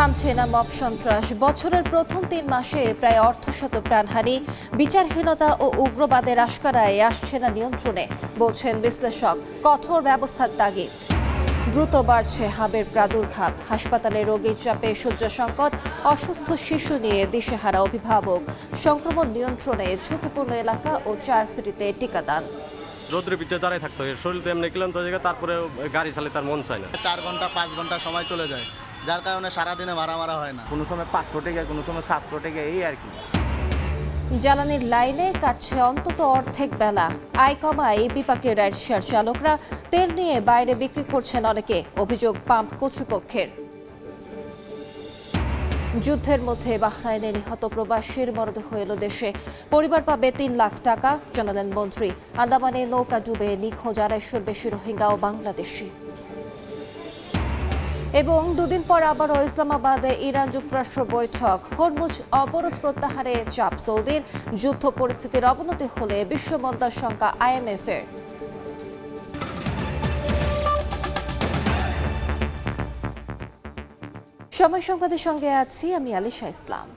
থামছে না মব সন্ত্রাস। বছরের প্রথম ৩ মাসে প্রায় অর্ধশত প্রাণহানি, বিচারহীনতা ও উগ্রবাদের আশকারায় আসছে না নিয়ন্ত্রণে, বলছেন বিশ্লেষক। কঠোর ব্যবস্থার তাগিদ। দ্রুত বাড়ছে হাবের প্রাদুর্ভাব, হাসপাতালে রোগীর চাপে শয্যা সংকট, অসুস্থ শিশু নিয়ে দিশেহারা অভিভাবক। সংক্রমণ নিয়ন্ত্রণে ঝুঁকিপূর্ণ এলাকা ও 4 সিটিতে টিকাদান। রোদ্রের ভিতরে দাঁড়ায় থাকতে হয়, শরীর তো এমনি ক্লান্ত জায়গা, তারপরে গাড়ি চালাতে তার মন চায় না। 4 ঘন্টা 5 ঘন্টা সময় চলে যায়, যার কারণে সারাদিনে মারা হয় না। কোনো সময় 500 টাকা, কোনো সময় 700 টাকা, এই আর কি। জ্বালানির লাইনে কাটছে অন্তত অর্ধেক বেলা। আয় কমায় বিপাকের রাইডশেয়ার চালকরা, তেল নিয়ে বাইরে বিক্রি করছেন অনেকে, অভিযোগ পাম্প কর্তৃপক্ষের। যুদ্ধের মধ্যে বাহরাইনে নিহত প্রবাসীর মরদেহ এলো দেশে। পরিবার পাবে 3 লাখ টাকা, জানালেন মন্ত্রী। আন্দামানে নৌকা ডুবে নিখোঁজ 250-র বেশি রোহিঙ্গা ও বাংলাদেশি। এবং দুদিন পর আবারও ইসলামাবাদে ইরান যুক্তরাষ্ট্র বৈঠক। হরমুজ অবরোধ প্রত্যাহারে চাপ সৌদির। যুদ্ধ পরিস্থিতির অবনতি হলে বিশ্বমন্দার শঙ্কা IMF-এর। সময় সংবাদের সঙ্গে আছি আমি আলিশা ইসলাম।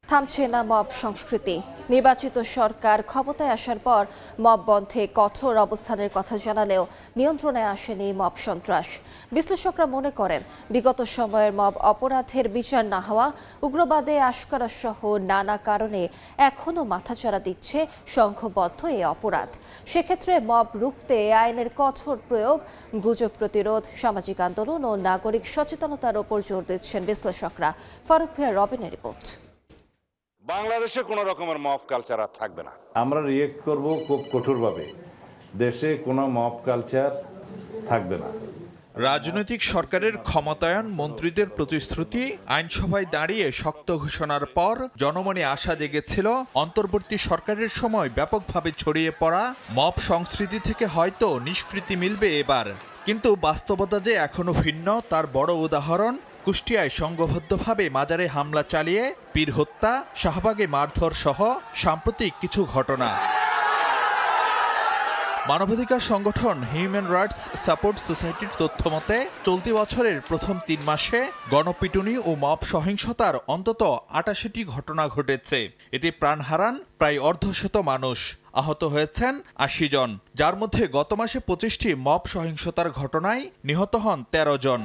থামছে না মব সংস্কৃতি। নির্বাচিত সরকার ক্ষমতায় আসার পর মব বন্ধে কঠোর অবস্থানের কথা জানালেও নিয়ন্ত্রণে আসেনি মব সন্ত্রাস। বিশ্লেষকরা মনে করেন, বিগত সময়ের মব অপরাধের বিচার না হওয়া, উগ্রবাদে আশকারা সহ নানা কারণে এখনও মাথাচাড়া দিচ্ছে সংঘবদ্ধ এই অপরাধ। সেক্ষেত্রে মব রুখতে আইনের কঠোর প্রয়োগ, গুজব প্রতিরোধ, সামাজিক আন্দোলন ও নাগরিক সচেতনতার ওপর জোর দিচ্ছেন বিশ্লেষকরা। ফারুক ভিয়া, রবিনের রিপোর্ট। বাংলাদেশে কোনো রকমের মব কালচার আর থাকবে না। আমরা রিয়েক্ট করব খুব কঠোরভাবে। দেশে কোনো মব কালচার থাকবে না। রাজনৈতিক সরকারের ক্ষমতায়ন, মন্ত্রীদের প্রতিশ্রুতি, আইনসভায় দাঁড়িয়ে শক্ত ঘোষণার পর জনমনে আশা জেগেছিল অন্তর্বর্তী সরকারের সময় ব্যাপকভাবে ছড়িয়ে পড়া মব সংস্কৃতি থেকে হয়তো নিষ্কৃতি মিলবে এবার। কিন্তু বাস্তবতা যে এখনো ভিন্ন তার বড় উদাহরণ কুষ্টিয়ায় সংঘবদ্ধভাবে মাজারে হামলা চালিয়ে পীর হত্যা, শাহবাগে মারধর সহ সাম্প্রতিক কিছু ঘটনা। মানবাধিকার সংগঠন হিউম্যান রাইটস সাপোর্ট সোসাইটির তথ্যমতে চলতি বছরের প্রথম 3 মাসে গণপিটুনি ও মব সহিংসতার অন্তত 88টি ঘটনা ঘটেছে। এতে প্রাণ হারান প্রায় অর্ধশত মানুষ, আহত হয়েছেন 80 জন, যার মধ্যে গত মাসে 25টি মব সহিংসতার ঘটনায় নিহত হন 13 জন।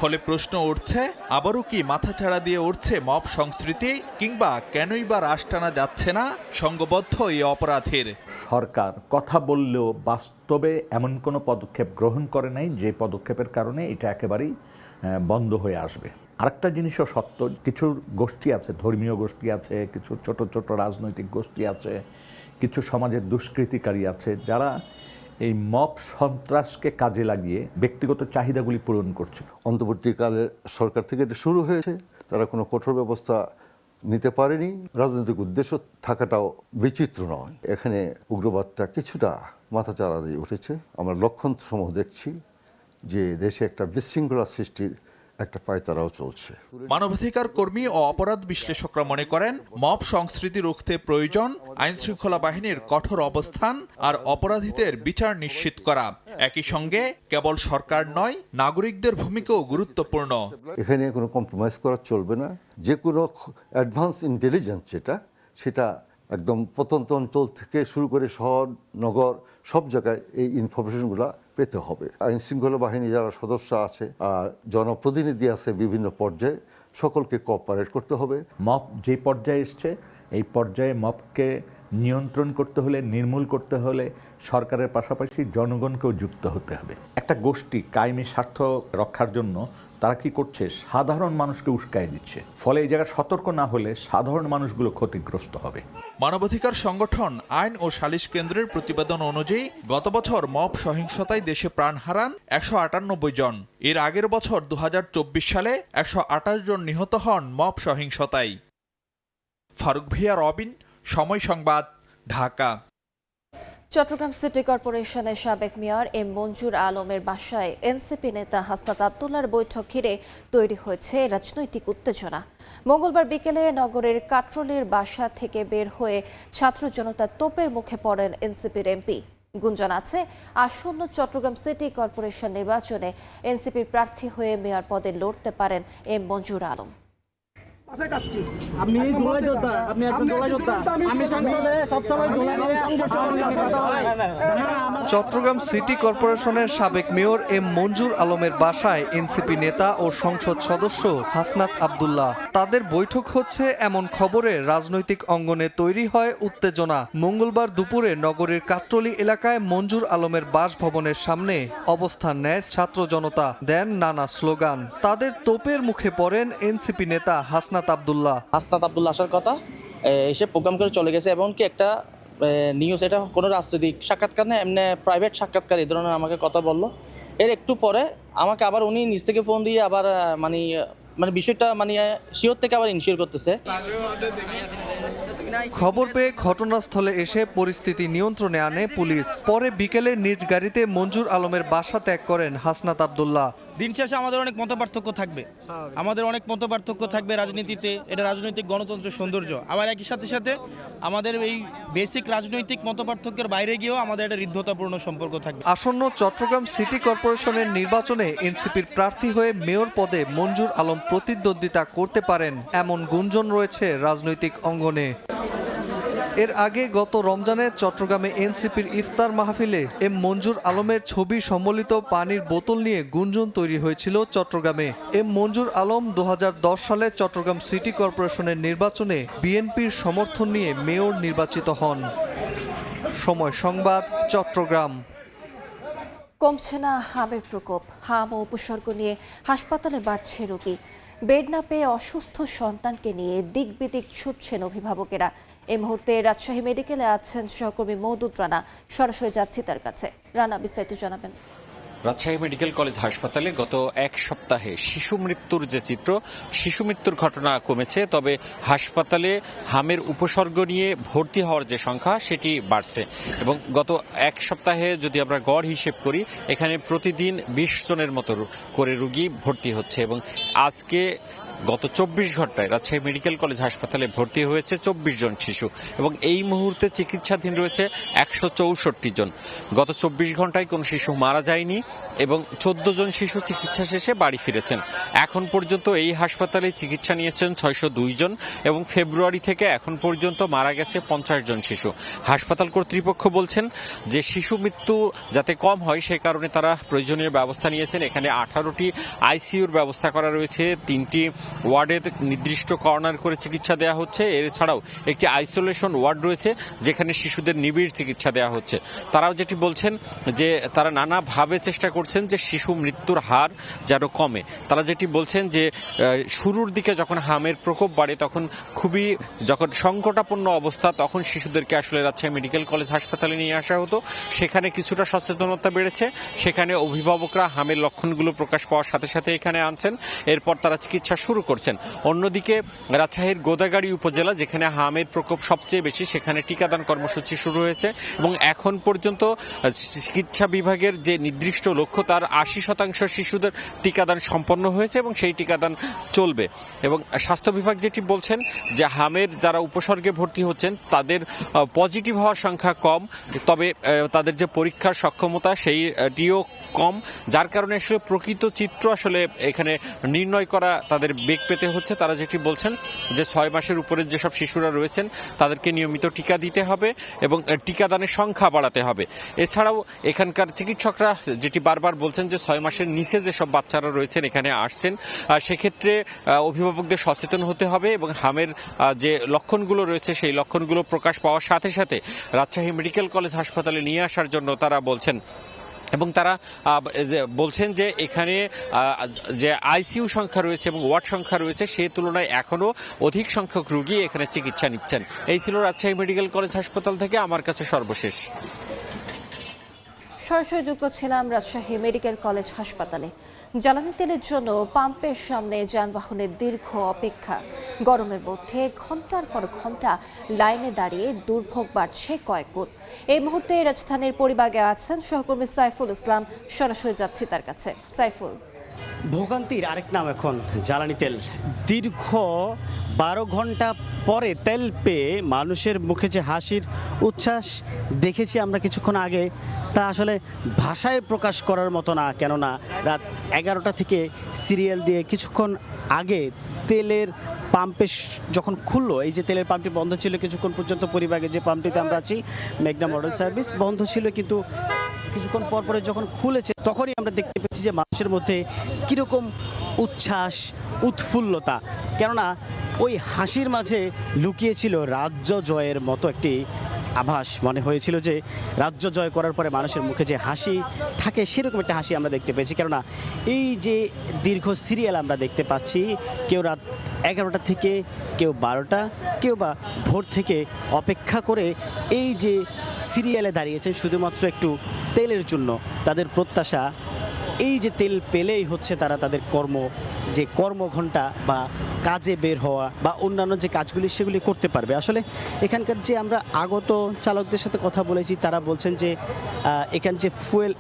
ফলে প্রশ্ন উঠছে, আবারও কি মাথাচাড়া দিয়ে উঠছে মব সংস্কৃতি, কিংবা কেনই বা রাশ টানা যাচ্ছে না সংঘবদ্ধ এই অপরাধের? সরকার কথা বললেও বাস্তবে এমন কোনো পদক্ষেপ গ্রহণ করে নাই যে পদক্ষেপের কারণে এটা একেবারেই বন্ধ হয়ে আসবে। আরেকটা জিনিসও সত্য, কিছু গোষ্ঠী আছে, ধর্মীয় গোষ্ঠী আছে, কিছু ছোট ছোট রাজনৈতিক গোষ্ঠী আছে, কিছু সমাজের দুষ্কৃতিকারী আছে, যারা এই মব সন্ত্রাসকে কাজে লাগিয়ে ব্যক্তিগত চাহিদাগুলি পূরণ করছে। অন্তর্বর্তীকালে সরকার থেকে এটা শুরু হয়েছে, তারা কোনো কঠোর ব্যবস্থা নিতে পারেনি। রাজনৈতিক উদ্দেশ্য থাকাটাও বিচিত্র নয়। এখানে উগ্রবাদটা কিছুটা মাথাচাড়া দিয়ে উঠেছে। আমরা লক্ষণ সমূহ দেখছি যে দেশে একটা বিশৃঙ্খলা সৃষ্টির একটা পায়তারাও চলছে। মানবাধিকার কর্মী ও অপরাধ বিশ্লেষকরা মনে করেন, মব সংস্কৃতি রুখতে প্রয়োজন আইনশৃঙ্খলা বাহিনীর কঠোর অবস্থান আর অপরাধীদের বিচার নিশ্চিত করা। একই সঙ্গে কেবল সরকার নয়, নাগরিকদের ভূমিকাও গুরুত্বপূর্ণ। এখানে কোনো কম্প্রোমাইজ করা চলবে না। যে কোনো অ্যাডভান্স ইন্টেলিজেন্স সেটা একদম প্রত্যন্ত অঞ্চল থেকে শুরু করে শহর নগর সব জায়গায় এই ইনফরমেশনগুলো পেতে হবে। আইন শৃঙ্খলা বাহিনী যারা সদস্য আছে আর জনপ্রতিনিধি আছে বিভিন্ন পর্যায়ে, সকলকে কোঅপারেট করতে হবে। মব যে পর্যায়ে এসছে, এই পর্যায়ে মবকে নিয়ন্ত্রণ করতে হলে, নির্মূল করতে হলে সরকারের পাশাপাশি জনগণকেও যুক্ত হতে হবে। একটা গোষ্ঠী কায়েমি স্বার্থ রক্ষার জন্য তারা কি করছে, সাধারণ মানুষকে উস্কাই দিচ্ছে। ফলে এই জায়গায় সতর্ক না হলে সাধারণ মানুষগুলো ক্ষতিগ্রস্ত হবে। মানবাধিকার সংগঠন আইন ও সালিশ কেন্দ্রের প্রতিবেদন অনুযায়ী গত বছর মব সহিংসতায় দেশে প্রাণ হারান 198 জন। এর আগের বছর 2024 সালে 128 জন নিহত হন মব সহিংসতায়। ফারুক ভিয়া, রবিন, সময় সংবাদ, ঢাকা। চট্টগ্রাম সিটি কর্পোরেশনের সাবেক মেয়র এম মঞ্জুর আলমের বাসায় এনসিপি নেতা হাসনাত আবদুল্লাহর বৈঠক ঘিরে তৈরি হয়েছে রাজনৈতিক উত্তেজনা। মঙ্গলবার বিকেলে নগরের কাটরোলির বাসা থেকে বের হয়ে ছাত্র জনতার তোপের মুখে পড়েন এনসিপির এমপি। গুঞ্জন আছে আসন্ন চট্টগ্রাম সিটি কর্পোরেশন নির্বাচনে এনসিপির প্রার্থী হয়ে মেয়র পদে লড়তে পারেন এম মঞ্জুর আলম। চট্টগ্রাম সিটি কর্পোরেশনের সাবেক মেয়র এম মঞ্জুর আলমের বাসায় এনসিপি নেতা ও সংসদ সদস্য হাসনাত আব্দুল্লাহ। তাদের বৈঠক হচ্ছে এমন খবরে রাজনৈতিক অঙ্গনে তৈরি হয় উত্তেজনা। মঙ্গলবার দুপুরে নগরীর কাট্রলী এলাকায় মঞ্জুর আলমের বাসভবনের সামনে অবস্থান নেয় ছাত্র জনতা, দেন নানা স্লোগান। তাদের তোপের মুখে পড়েন এনসিপি নেতা হাসনাত আব্দুল্লাহ। হাসনাত আব্দুল্লাহ আসার কথা এসে প্রোগ্রাম করে চলে গেছে, এমনকি একটা নিউজ, এটা কোনো রাজনৈতিক সাক্ষাৎকার না, এমনি প্রাইভেট সাক্ষাৎকার এই ধরনের আমাকে কথা বললো। এর একটু পরে আমাকে আবার উনি নিজ থেকে ফোন দিয়ে আবার মানে বিষয়টা শিওর থেকে আবার ইনশিওর করতেছে। খবর পেয়ে ঘটনাস্থলে এসে পরিস্থিতি নিয়ন্ত্রণে আনে পুলিশ। পরে বিকেলে নিজ গাড়িতে মঞ্জুর আলমের বাসা ত্যাগ করেন হাসনাত আব্দুল্লাহ। দিন শেষে আমাদের অনেক মতপার্থক্য থাকবে রাজনীতিতে, এটা রাজনৈতিক গণতন্ত্রের সৌন্দর্য। আবার একই সাথে সাথে আমাদের এই বেসিক রাজনৈতিক মতপার্থক্যের বাইরে গিয়েও আমাদের একটা হৃদ্যতাপূর্ণ সম্পর্ক থাকবে। আসন্ন চট্টগ্রাম সিটি কর্পোরেশনের নির্বাচনে এনসিপির প্রার্থী হয়ে মেয়র পদে মঞ্জুর আলম প্রতিদ্বন্দ্বিতা করতে পারেন এমন গুঞ্জন রয়েছে রাজনৈতিক অঙ্গনে। এর আগে গত রমজানে চট্টগ্রামে এনসিপির ইফতার মাহফিলে এম মঞ্জুর আলমের ছবি সম্বলিত পানির বোতল নিয়ে গুঞ্জন তৈরি হয়েছিল চট্টগ্রামে। এম মঞ্জুর আলম 2010 সালে চট্টগ্রাম সিটি কর্পোরেশনের নির্বাচনে বিএনপির সমর্থন নিয়ে মেয়র নির্বাচিত হন। সময় সংবাদ, চট্টগ্রাম। কমছে না হামের প্রকোপ। হাম ও উপসর্গ নিয়ে হাসপাতালে বাড়ছে রোগী। বেড না পেয়ে অসুস্থ সন্তানকে নিয়ে দিক বিদিক ছুটছেন অভিভাবকেরা। এই মুহূর্তে রাজশাহী মেডিকেলে আছেন সহকর্মী মওদুদ রানা। সরাসরি যাচ্ছি তার কাছে। রানা, বিস্তারিত জানাবেন। রাজশাহী মেডিকেল কলেজ হাসপাতালে গত এক সপ্তাহে শিশু মৃত্যুর যে চিত্র, শিশু মৃত্যুর ঘটনা কমেছে, তবে হাসপাতালে হামের উপসর্গ নিয়ে ভর্তি হওয়ার যে সংখ্যা সেটি বাড়ছে। এবং গত এক সপ্তাহে যদি আমরা গড় হিসেব করি, এখানে প্রতিদিন 20 জনের মতো করে রোগী ভর্তি হচ্ছে। এবং আজকে গত 24 ঘন্টায় রাজশাহী মেডিকেল কলেজ হাসপাতালে ভর্তি হয়েছে 24 জন শিশু এবং এই মুহূর্তে চিকিৎসাধীন রয়েছে 164 জন। গত 24 ঘন্টায় কোনো শিশু মারা যায়নি এবং 14 জন শিশু চিকিৎসা শেষে বাড়ি ফিরেছেন। এখন পর্যন্ত এই হাসপাতালে চিকিৎসা নিয়েছেন 602 জন এবং ফেব্রুয়ারি থেকে এখন পর্যন্ত মারা গেছে 50 জন শিশু। হাসপাতাল কর্তৃপক্ষ বলছেন যে শিশু মৃত্যু যাতে কম হয় সে কারণে তারা প্রয়োজনীয় ব্যবস্থা নিয়েছেন। এখানে 18টি আইসিইউর ব্যবস্থা করা রয়েছে, 3টি ওয়ার্ডে নির্দিষ্ট কর্নার করে চিকিৎসা দেওয়া হচ্ছে। এছাড়াও একটি আইসোলেশন ওয়ার্ড রয়েছে যেখানে শিশুদের নিবিড় চিকিৎসা দেওয়া হচ্ছে। তারাও যেটি বলছেন যে তারা নানাভাবে চেষ্টা করছেন যে শিশু মৃত্যুর হার যেন কমে। তারা যেটি বলছেন যে শুরুর দিকে যখন হামের প্রকোপ বাড়ে তখন খুবই যখন সংকটাপন্ন অবস্থা, তখন শিশুদেরকে আসলে রাজশাহী মেডিকেল কলেজ হাসপাতালে নিয়ে আসা হতো। সেখানে কিছুটা সচেতনতা বেড়েছে, সেখানে অভিভাবকরা হামের লক্ষণগুলো প্রকাশ পাওয়ার সাথে সাথে এখানে আনছেন, এরপর তারা চিকিৎসা শুরু করছেন। অন্যদিকে রাজশাহীর গোদাগাড়ী উপজেলা যেখানে হামের প্রকোপ সবচেয়ে বেশি, সেখানে টিকাদান কর্মসূচি শুরু হয়েছে এবং এখন পর্যন্ত চিকিৎসা বিভাগের যে নির্দিষ্ট লক্ষ্য তার 80% শিশুদের টিকাদান সম্পন্ন হয়েছে এবং সেই টিকাদান চলবে। এবং স্বাস্থ্য বিভাগ যেটি বলছেন যে হামের যারা উপসর্গে ভর্তি হচ্ছেন তাদের পজিটিভ হওয়ার সংখ্যা কম, তবে তাদের যে পরীক্ষার সক্ষমতা সেইটিও কম, যার কারণে আসলে প্রকৃত চিত্র আসলে এখানে নির্ণয় করা তাদের বেগ পেতে হচ্ছে। তারা যেটি বলছেন যে 6 মাসের উপরের যেসব শিশুরা রয়েছেন তাদেরকে নিয়মিত টিকা দিতে হবে এবং টিকাদানের সংখ্যা বাড়াতে হবে। এছাড়াও এখানকার চিকিৎসকরা যেটি বারবার বলছেন যে 6 মাসের নিচে যেসব বাচ্চারা রয়েছেন এখানে আসছেন, সেক্ষেত্রে অভিভাবকদের সচেতন হতে হবে এবং হামের যে লক্ষণগুলো রয়েছে সেই লক্ষণগুলো প্রকাশ পাওয়ার সাথে সাথে রাজশাহী মেডিকেল কলেজ হাসপাতালে নিয়ে আসার জন্য তারা বলছেন। এবং তারা বলছেন যে এখানে যে আইসিইউ সংখ্যা রয়েছে এবং ওয়ার্ড সংখ্যা রয়েছে সেই তুলনায় এখনও অধিক সংখ্যক রোগী এখানে চিকিৎসা নিচ্ছেন। এই ছিল রাজশাহী মেডিকেল কলেজ হাসপাতাল থেকে আমার কাছে সর্বশেষ। সরাসরি যুক্ত ছিলাম রাজশাহী মেডিকেল কলেজ হাসপাতালে। জ্বালানি তেলের জন্য পাম্পের সামনে যানবাহনের দীর্ঘ অপেক্ষা। গরমের মধ্যে ঘন্টার পর ঘন্টা লাইনে দাঁড়িয়ে দুর্ভোগ বাড়ছে কয়েক গুণ। এই মুহূর্তে রাজধানীর পরিবাগে আছেন সহকর্মী সাইফুল ইসলাম। সরাসরি যাচ্ছি তার কাছে। সাইফুল, ভোগান্তির আরেক নাম এখন জ্বালানি তেল। দীর্ঘ 12 ঘন্টা পরে তেল পেয়ে মানুষের মুখে যে হাসির উচ্ছ্বাস দেখেছি আমরা কিছুক্ষণ আগে, তা আসলে ভাষায় প্রকাশ করার মতো না। কেননা রাত 11টা থেকে সিরিয়াল দিয়ে কিছুক্ষণ আগে তেলের পাম্পে যখন খুললো, এই যে তেলের পাম্পটি বন্ধ ছিল কিছুক্ষণ পর্যন্ত, পরিবাগে যে পাম্পটিতে আমরা আছি মেঘনা মডেল সার্ভিস বন্ধ ছিল, কিন্তু কিছুক্ষণ পর পরে যখন খুলেছে তখনই আমরা দেখতে পেয়েছি যে মানুষের মধ্যে কীরকম উচ্ছ্বাস, উৎফুল্লতা। কেননা ওই হাসির মাঝে লুকিয়েছিল রাজ্য জয়ের মতো একটি আভাস। মনে হয়েছিল যে রাজ্য জয় করার পরে মানুষের মুখে যে হাসি থাকে সেরকম একটা হাসি আমরা দেখতে পেয়েছি। কেননা এই যে দীর্ঘ সিরিয়াল আমরা দেখতে পাচ্ছি, কেউ রাত 11টা থেকে, কেউ 12টা, কেউ বা ভোর থেকে অপেক্ষা করে এই যে সিরিয়ালে দাঁড়িয়েছেন শুধুমাত্র একটু তেলের জন্য। তাদের প্রত্যাশা এই যে তেল পেলেই হচ্ছে তারা তাদের যে কর্মঘণ্টা বা কাজে বের হওয়া বা অন্যান্য যে কাজগুলি সেগুলি করতে পারবে। আসলে এখানকার যে আমরা আগত চালকদের সাথে কথা বলেছি, তারা বলছেন যে এখান যে ফুয়েল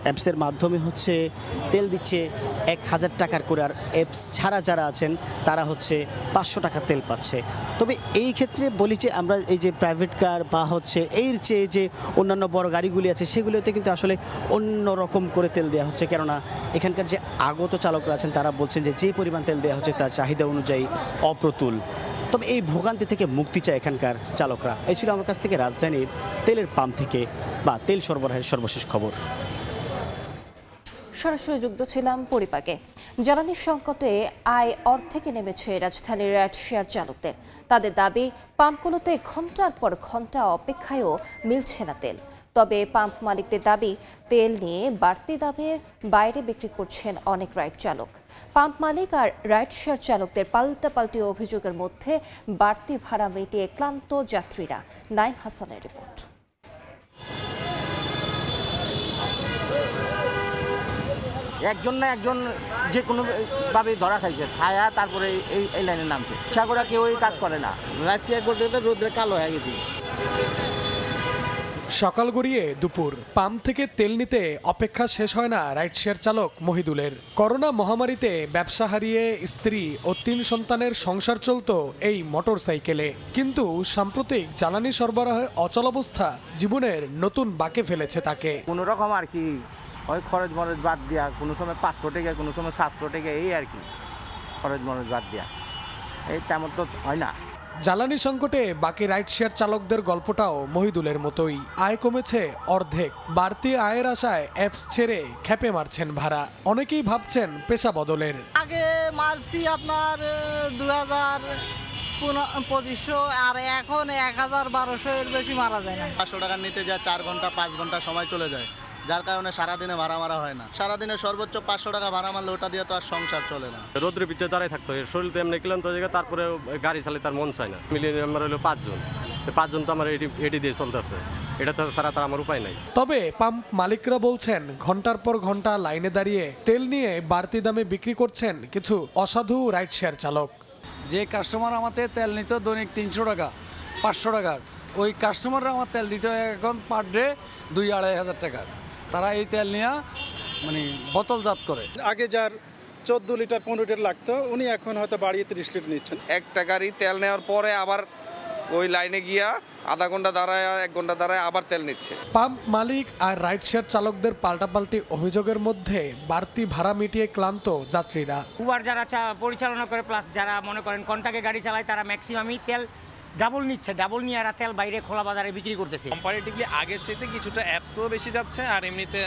অ্যাপসের মাধ্যমে হচ্ছে তেল দিচ্ছে 1000 টাকার করে, আর অ্যাপস ছাড়া যারা আছেন তারা হচ্ছে 500 টাকা তেল পাচ্ছে। তবে এই ক্ষেত্রে বলি যে আমরা এই যে প্রাইভেট কার বা হচ্ছে এর চেয়ে যে অন্যান্য বড় গাড়িগুলি আছে সেগুলোতে কিন্তু আসলে অন্য রকম করে তেল দেওয়া হচ্ছে। কেননা এখানকার যে আগত চালকরা আছেন তারা বলছেন যে পরিমাণ তেল দেওয়া হচ্ছে তার চাহিদা অনুযায়ী অপ্রতুল। তবে এই ভোগান্তি থেকে মুক্তি চায় এখানকার চালকরা। এই ছিল আমার কাছ থেকে রাজধানীর তেলের পাম্প থেকে বা তেল সরবরাহের সর্বশেষ খবর। সরাসরি যুক্ত ছিলাম পরিপাকে। জ্বালানি সংকটে আয় অর্ধেকে নেমেছে রাজধানীর রাইড শেয়ার চালকদের। তাদের দাবি, পাম্পগুলোতে ঘন্টার পর ঘন্টা অপেক্ষায়ও মিলছে না তেল। তবে পাম্প মালিকদের দাবি, তেল নিয়ে বাড়তি দামে বাইরে বিক্রি করছেন অনেক রাইড চালক। পাম্প মালিক আর রাইড শেয়ার চালকদের পাল্টাপাল্টি অভিযোগের মধ্যে বাড়তি ভাড়া মিটিয়ে ক্লান্ত যাত্রীরা। নাইম হাসানের রিপোর্ট। একজন না একজন যে কোনোভাবে ধরা খাইছে, খায়া তারপরে এই লাইনে নামছে। ইচ্ছা করে কেউ কাজ করে না, রাজশিয়ার করতে রোদ্রে কালো হয়ে গেছে। সকাল গড়িয়ে দুপুর, পাম্প থেকে তেল নিতে অপেক্ষা শেষ হয় না রাইড শেয়ার চালক মহিদুলের। করোনা মহামারীতে ব্যবসা হারিয়ে স্ত্রী ও 3 সন্তানের সংসার চলত এই মোটর সাইকেলে। কিন্তু সাম্প্রতিক জ্বালানি সরবরাহে অচলাবস্থা জীবনের নতুন বাঁকে ফেলেছে তাকে। কোনো রকম আর কি ওই খরচ মরচ বাদ দিয়া, কোনো সময় 500 টাকা, কোনো সময় 700 টাকা, এই আর কি খরচ মরচ বাদ দিয়া, এই তেমন তো হয় না। জ্বালানি সংকটে বাকি রাইড শেয়ার চালকদের গল্পটাও মহিদুলের মতোই। আয় কমেছে অর্ধেক। বাড়তি আয়ের আশায় অ্যাপস ছেড়ে খেপে মারছেন ভাড়া। অনেকেই ভাবছেন পেশা বদলের। আগে মারছি আপনার 2025 আর এখন 1000-1200 এর বেশি মারা যায় না। 500 টাকা নিতে যায় 4 ঘন্টা 5 ঘন্টা সময় চলে যায়, যার কারণে সারাদিনে ভাড়া মারা হয় না। সারাদিনে সর্বোচ্চ 500 টাকা ভাড়া মারলে ওটা দিয়ে তো আর সংসার চলে না। রোদ্রের ভিতরে দাঁড়ায় থাকতো, এর শরীর তো এমনি ক্লান্ত জায়গা, তারপরে গাড়ি চালাতে তার মন চায় না। মিলিয়ে আমার হলো 5 জন, তো 5 জন তো আমার এটি দিয়ে চলতেছে, এটা তো ছাড়া তার আমার উপায় নাই। তবে পাম্প মালিকরা বলছেন, ঘন্টার পর ঘন্টা লাইনে দাঁড়িয়ে তেল নিয়ে বাড়তি দামে বিক্রি করছেন কিছু অসাধু রাইড শেয়ার চালক। যে কাস্টমার আমাদের তেল নিত দৈনিক 300 টাকা 500 টাকার, ওই কাস্টমাররা আমার তেল দিতে হয় এখন পার ডে 2-2.5 হাজার টাকার। তারা এই তেল নিয়ে মানে বোতলজাত করে। আগে যার 14 লিটার 15 লিটার লাগতো, উনি এখন হয়তো বাড়িয়ে 30 লিটার নিচ্ছেন। 1 টাকারই তেল নেওয়ার পরে আবার ওই লাইনে গিয়া আধা ঘন্টা দাঁড়ায় 1 ঘন্টা দাঁড়ায় আবার তেল নিচ্ছে। পাম্প মালিক আর রাইড শেয়ার চালকদের পাল্টাপাল্টি অভিযোগের মধ্যে বাড়তি ভাড়া মিটিয়ে ক্লান্ত যাত্রীরা। উবার যারা পরিচালনা করে প্লাস যারা মনে করেন কন্টাকে গাড়ি চালায়, তারা ম্যাক্সিমামই তেল ডাবল নিচ্ছে। ডাবল নিয়ে এরা তেল বাইরে খোলা বাজারে বিক্রি করতেছে। কম্পারেটিভলি আগের চাইতে কিছুটা অ্যাপসও বেশি যাচ্ছে, আর এমনিতে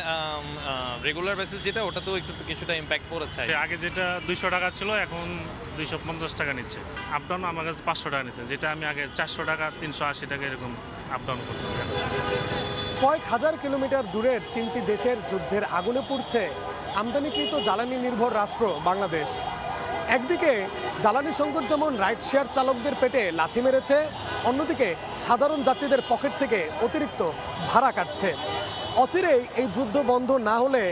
রেগুলার বেসিস যেটা ওটা তো একটু কিছুটা ইম্প্যাক্ট পড়েছে। আগে যেটা 200 টাকা ছিল এখন 250 টাকা নিচ্ছে। আপ ডাউন আমার কাছে 500 টাকা নিচ্ছে, যেটা আমি আগে 400 টাকা 380 টাকা এরকম আপ ডাউন করতাম। কয়েক হাজার কিলোমিটার দূরের 3টি দেশের যুদ্ধের আগুনে পুড়ছে আমদানিকৃত জ্বালানি নির্ভর রাষ্ট্র বাংলাদেশ। একদিকে জ্বালানি সংকট যেমন রাইড শেয়ার চালকদের পেটে লাথি মেরেছে, অন্যদিকে সাধারণ যাত্রীদের পকেট থেকে অতিরিক্ত ভাড়া কাটছে। অচিরেই এই যুদ্ধ বন্ধ না হলে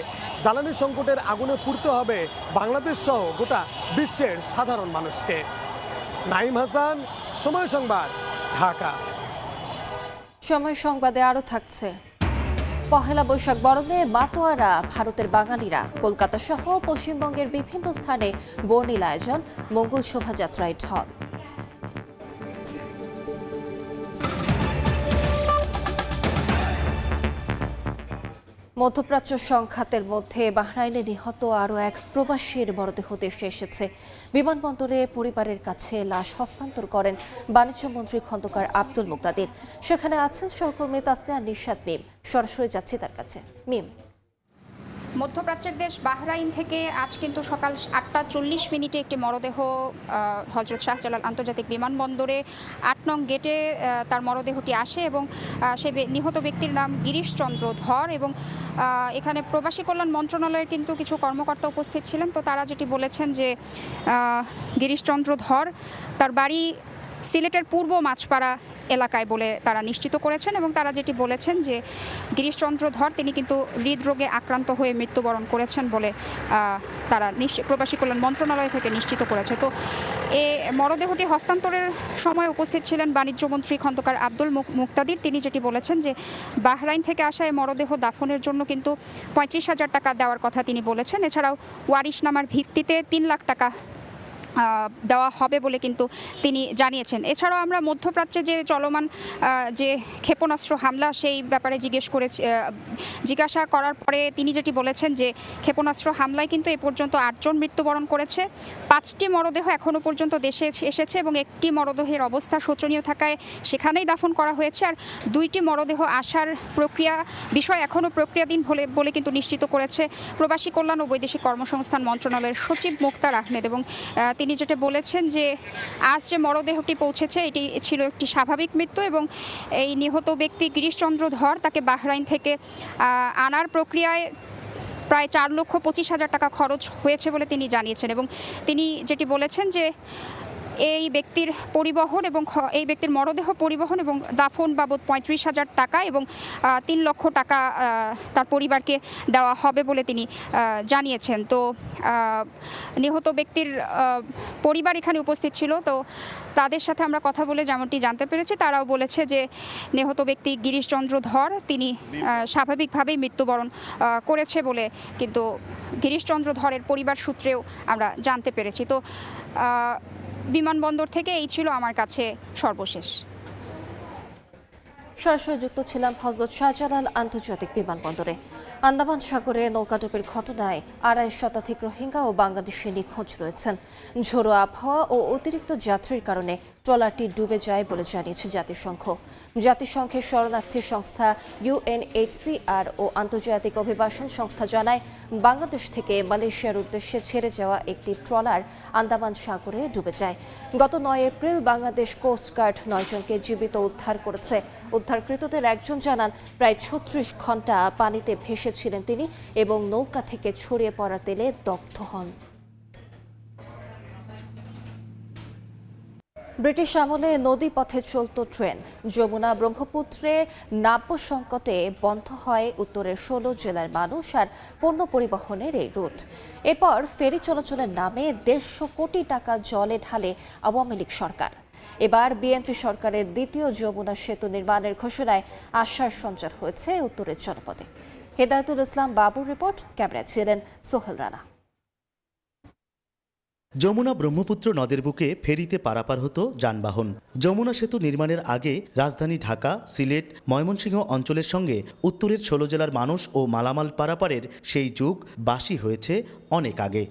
জ্বালানি সংকটের আগুনে পুড়তে হবে বাংলাদেশ সহ গোটা বিশ্বের সাধারণ মানুষকে। নাইম হাসান, সময় সংবাদ, ঢাকা। সময় সংবাদে আরও থাকছে, পহেলা বৈশাখ বরণে মাতোয়ারা ভারতের বাঙালিরা। কলকাতা সহ পশ্চিমবঙ্গের বিভিন্ন স্থানে বর্ণিল আয়োজন, মঙ্গল শোভাযাত্রায় ঢল। মধ্যপ্রাচ্য সংঘাতের মধ্যে বাহরাইনে নিহত আরও এক প্রবাসীর মরদেহ দেশে এসেছে। বিমানবন্দরে পরিবারের কাছে লাশ হস্তান্তর করেন বাণিজ্যমন্ত্রী খন্দকার আব্দুল মুক্তাদির। সেখানে আছেন সহকর্মী তাসনিয়া নিশাত মিম। সরাসরি যাচ্ছি তার কাছে। মিম, মধ্যপ্রাচ্যের দেশ বাহরাইন থেকে আজ কিন্তু সকাল 8:40 একটি মরদেহ হজরত শাহজালাল আন্তর্জাতিক বিমানবন্দরে 8 নং গেটে তার মরদেহটি আসে এবং সেই নিহত ব্যক্তির নাম গিরিশ চন্দ্র ধর এবং এখানে প্রবাসী কল্যাণ মন্ত্রণালয়ের কিন্তু কিছু কর্মকর্তা উপস্থিত ছিলেন। তো তারা যেটি বলেছেন যে গিরিশ চন্দ্র ধর তার বাড়ি সিলেটের পূর্ব মাছপাড়া এলাকায় বলে তারা নিশ্চিত করেছেন এবং তারা যেটি বলেছেন যে গিরিশচন্দ্র ধর তিনি কিন্তু হৃদরোগে আক্রান্ত হয়ে মৃত্যুবরণ করেছেন বলে তারা প্রবাসী কল্যাণ মন্ত্রণালয় থেকে নিশ্চিত করেছে। তো এ মরদেহটি হস্তান্তরের সময় উপস্থিত ছিলেন বাণিজ্যমন্ত্রী খন্দকার আব্দুল মুক্তাদির। তিনি যেটি বলেছেন যে বাহরাইন থেকে আসা এই মরদেহ দাফনের জন্য কিন্তু 35,000 টাকা দেওয়ার কথা তিনি বলেছেন। এছাড়াও ওয়ারিশনামার ভিত্তিতে 3 লাখ টাকা দেওয়া হবে বলে কিন্তু তিনি জানিয়েছেন। এছাড়াও আমরা মধ্যপ্রাচ্যে যে চলমান যে ক্ষেপণাস্ত্র হামলা সেই ব্যাপারে জিজ্ঞাসা করার পরে তিনি যেটি বলেছেন যে ক্ষেপণাস্ত্র হামলায় কিন্তু এ পর্যন্ত 8 জন মৃত্যুবরণ করেছে। 5টি মরদেহ এখনও পর্যন্ত দেশে এসেছে এবং একটি মরদেহের অবস্থা শোচনীয় থাকায় সেখানেই দাফন করা হয়েছে। আর 2টি মরদেহ আসার বিষয় এখনও প্রক্রিয়াধীন বলে কিন্তু নিশ্চিত করেছে প্রবাসী কল্যাণ ও বৈদেশিক কর্মসংস্থান মন্ত্রণালয়ের সচিব মুক্তার আহমেদ। এবং তিনি যেটা বলেছেন যে আজ যে মরদেহটি পৌঁছেছে এটি ছিল একটি স্বাভাবিক মৃত্যু এবং এই নিহত ব্যক্তি গিরিশচন্দ্র ধর তাকে বাহরাইন থেকে আনার প্রক্রিয়ায় প্রায় 4,25,000 টাকা খরচ হয়েছে বলে তিনি জানিয়েছেন। এবং তিনি যেটি বলেছেন যে এই ব্যক্তির পরিবহন এবং এই ব্যক্তির মরদেহ পরিবহন এবং দাফন বাবদ 35,000 টাকা এবং 3 লক্ষ টাকা তার পরিবারকে দেওয়া হবে বলে তিনি জানিয়েছেন। তো নিহত ব্যক্তির পরিবার এখানে উপস্থিত ছিল। তো তাদের সাথে আমরা কথা বলে যেমনটি জানতে পেরেছি তারাও বলেছে যে নিহত ব্যক্তি গিরিশচন্দ্র ধর তিনি স্বাভাবিকভাবেই মৃত্যুবরণ করেছে বলে কিন্তু গিরিশচন্দ্র ধরের পরিবার সূত্রেও আমরা জানতে পেরেছি। তো বিমানবন্দর থেকে এই ছিল আমার কাছে সর্বশেষ। সরাসরি যুক্ত ছিলাম হজরত শাহজালাল আন্তর্জাতিক বিমানবন্দরে। আন্দামান সাগরে নৌকাডুবির ঘটনায় 2.5 শতাধিক রোহিঙ্গা ও বাংলাদেশি নিখোঁজ রয়েছেন। ঝোড়ো আবহাওয়া ও অতিরিক্ত যাত্রীর কারণে ট্রলারটি ডুবে যায় বলে জানিয়েছে জাতিসংঘ। জাতিসংঘের শরণার্থী সংস্থা UNHCR ও আন্তর্জাতিক অভিবাসন সংস্থা জানায় বাংলাদেশ থেকে মালয়েশিয়ার উদ্দেশ্যে ছেড়ে যাওয়া একটি ট্রলার আন্দামান সাগরে ডুবে যায়। গত 9 এপ্রিল বাংলাদেশ কোস্টগার্ড 9 জনকে জীবিত উদ্ধার করেছে। উদ্ধারকৃতদের একজন জানান প্রায় 36 ঘন্টা পানিতে ভেসেছিলেন তিনি এবং নৌকা থেকে ছড়িয়ে পড়া তেলে দগ্ধ হন। ব্রিটিশ আমলে নদী পথে চলত ট্রেন। যমুনা ব্রহ্মপুত্রে নাব্য সংকটে বন্ধ হয় উত্তরের 16 জেলার মানুষ আর পণ্য পরিবহনের এই রুট। এরপর ফেরি চলাচলের নামে 150 কোটি টাকা জলে ঢালে আওয়ামী লীগ সরকার। এবার বিএনপি সরকারের দ্বিতীয় যমুনা সেতু নির্মাণের ঘোষণায় আশার সঞ্চার হয়েছে উত্তরের জনপদে। হেদায়েতুল ইসলাম বাবুর রিপোর্ট, ক্যামেরায় ছিলেন সোহেল রানা। যমুনা ব্রহ্মপুত্র নদের বুকে ফেরিতে পারাপার হতো যানবাহন। যমুনা সেতু নির্মাণের আগে রাজধানী ঢাকা, সিলেট, ময়মনসিংহ অঞ্চলের সঙ্গে উত্তরের 16 জেলার মানুষ ও মালামাল পারাপারের সেই যুগ বাসি হয়েছে অনেক আগে।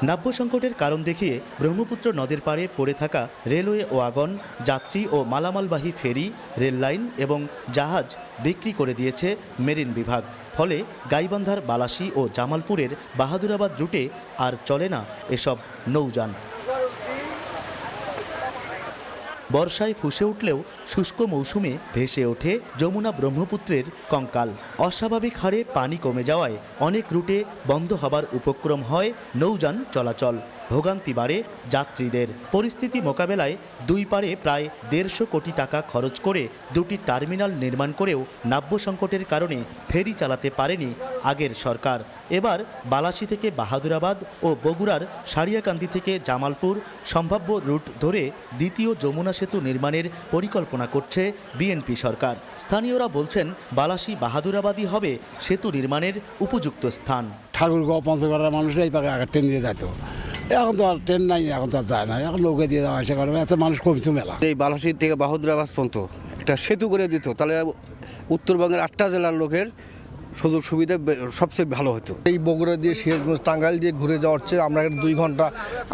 নাব্য সংকটের কারণ দেখিয়ে ব্রহ্মপুত্র নদের পাড়ে পড়ে থাকা রেলওয়ে ওয়াগন, যাত্রী ও মালামালবাহী ফেরি, রেল লাইন এবং জাহাজ বিক্রি করে দিয়েছে মেরিন বিভাগ। ফলে গাইবান্ধার বালাসী ও জামালপুরের বাহাদুরাবাদ রুটে আর চলে না এসব নৌযান। বর্ষায় ফুঁসে উঠলেও শুষ্ক মৌসুমে ভেসে ওঠে যমুনা ব্রহ্মপুত্রের কঙ্কাল। অস্বাভাবিক হারে পানি কমে যাওয়ায় অনেক রুটে বন্ধ হবার উপক্রম হয় নৌযান চলাচল। ভোগান্তি বাড়ে যাত্রীদের। পরিস্থিতি মোকাবেলায় দুই পারে প্রায় 150 কোটি টাকা খরচ করে 2টি টার্মিনাল নির্মাণ করেও নাব্য সংকটের কারণে ফেরি চালাতে পারেনি আগের সরকার। এবার বালাসী থেকে বাহাদুরাবাদ ও বগুড়ার সারিয়াকান্দি থেকে জামালপুর সম্ভাব্য রুট ধরে দ্বিতীয় যমুনা সেতু নির্মাণের পরিকল্পনা করছে বিএনপি সরকার। স্থানীয়রা বলছেন বালাসী বাহাদুরাবাদই হবে সেতু নির্মাণের উপযুক্ত স্থান। ঠাকুরগাঁও পঞ্চগড়ের মানুষরা এই পাকে আগে ট্রেন দিয়ে যেত, এখন তো আর ট্রেন নাই, এখন তো আর যায় না, এখন নৌকা দিয়ে যাওয়া আসা করে, এত মানুষ কমছে মেলা। এই বালাসী থেকে বাহাদুরাবাদ পর্যন্ত একটা সেতু করে দিত, তাহলে উত্তরবঙ্গের 8টা জেলার লোকের সুযোগ সুবিধা সবচেয়ে ভালো হতো। এই বগুড়া দিয়ে সিরাজগঞ্জ টাঙ্গাইল দিয়ে ঘুরে যাওয়ার চেয়ে আমরা 2 ঘন্টা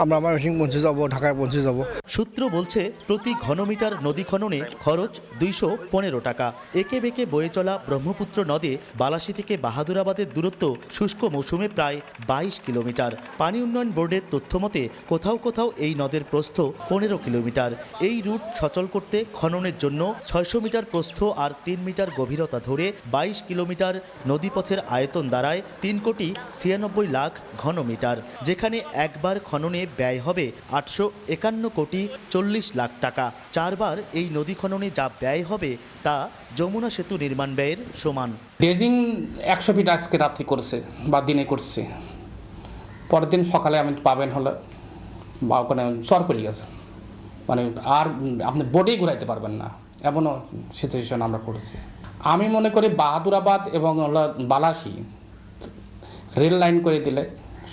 আমরা ময়মনসিংহ পৌঁছে যাব, ঢাকায় পৌঁছে যাব। সূত্র বলছে প্রতি ঘনমিটার নদী খননে খরচ 215 টাকা। একে বেঁকে বয়ে চলা ব্রহ্মপুত্র নদে বালাসী থেকে বাহাদুরাবাদের দূরত্ব শুষ্ক মৌসুমে প্রায় 22 কিলোমিটার। পানি উন্নয়ন বোর্ডের তথ্যমতে কোথাও কোথাও এই নদের প্রস্থ 15 কিলোমিটার। এই রুট সচল করতে খননের জন্য 600 মিটার প্রস্থ আর 3 মিটার গভীরতা ধরে 22 কিলোমিটার নদীপথের আয়তন দাঁড়ায় 3 কোটি 96 লাখ ঘনমিটার, যেখানে একবার খননে ব্যয় হবে 851 কোটি 40 লাখ টাকা। 4 বার এই নদী খননে যা ব্যয় হবে তা যমুনা সেতু নির্মাণ ব্যয়ের সমান। ড্রেজিং 100 ফিট আজকে রাত্রি করছে বা দিনে করছে, পরের দিন সকালে আমি পাবেন হলো বা ওখানে চর পড়ে গেছে, মানে আর আপনি বোটেই ঘুরাইতে পারবেন না, এমনও সিচুয়েশন আমরা পড়েছি। আমি মনে করি বাহাদুরাবাদ এবং বালাসী রেল লাইন করে দিলে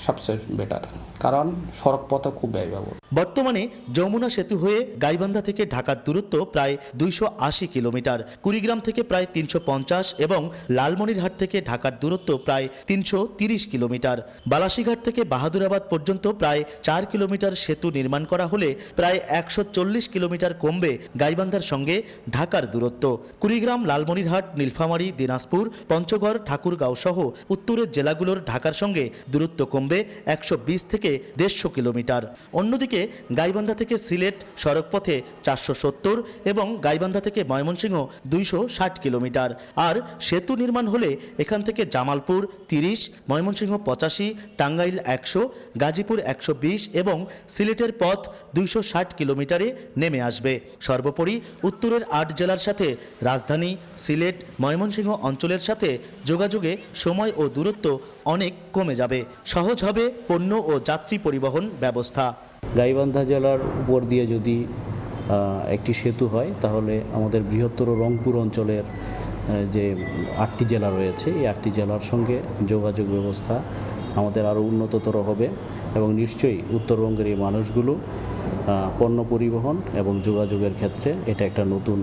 সবচেয়ে বেটার, কারণ সড়ক পথ খুব ব্যয়বহুল। বর্তমানে যমুনা সেতু হয়ে গাইবান্ধা থেকে ঢাকার দূরত্ব প্রায় 280 কিলোমিটার, কুড়িগ্রাম থেকে প্রায় 350 এবং লালমনিরহাট থেকে ঢাকার দূরত্ব প্রায় 330 কিলোমিটার। বালাসীঘাট থেকে বাহাদুরাবাদ পর্যন্ত প্রায় 4 কিলোমিটার সেতু নির্মাণ করা হলে প্রায় 140 কিলোমিটার কমবে গাইবান্ধার সঙ্গে ঢাকার দূরত্ব। কুড়িগ্রাম, লালমনিরহাট, নীলফামারী, দিনাজপুর, পঞ্চগড়, ঠাকুরগাঁও সহ উত্তরের জেলাগুলোর ঢাকার সঙ্গে দূরত্ব কমবে 120 থেকে 150 কিলোমিটার। অন্যদিকে গাইবান্ধা থেকে সিলেট সড়কপথে 470 এবং গাইবান্ধা থেকে ময়মনসিংহ 260 কিলোমিটার। আর সেতু নির্মাণ হলে এখান থেকে জামালপুর 30, ময়মনসিংহ 85, টাঙ্গাইল 100, গাজীপুর 120 এবং সিলেটের পথ 260 কিলোমিটারে নেমে আসবে। সর্বোপরি উত্তরের 8 জেলার সাথে রাজধানী, সিলেট, ময়মনসিংহ অঞ্চলের সাথে যোগাযোগে সময় ও দূরত্ব অনেক কমে যাবে। সহজ হবে পণ্য ও যাত্রী পরিবহন ব্যবস্থা। গাইবান্ধা জেলার উপর দিয়ে যদি একটি সেতু হয় তাহলে আমাদের বৃহত্তর রংপুর অঞ্চলের যে 8টি জেলা রয়েছে এই 8টি জেলার সঙ্গে যোগাযোগ ব্যবস্থা আমাদের আরও উন্নততর হবে এবং নিশ্চয়ই উত্তরবঙ্গের এই মানুষগুলো পণ্য পরিবহন এবং যোগাযোগের ক্ষেত্রে এটা একটা নতুন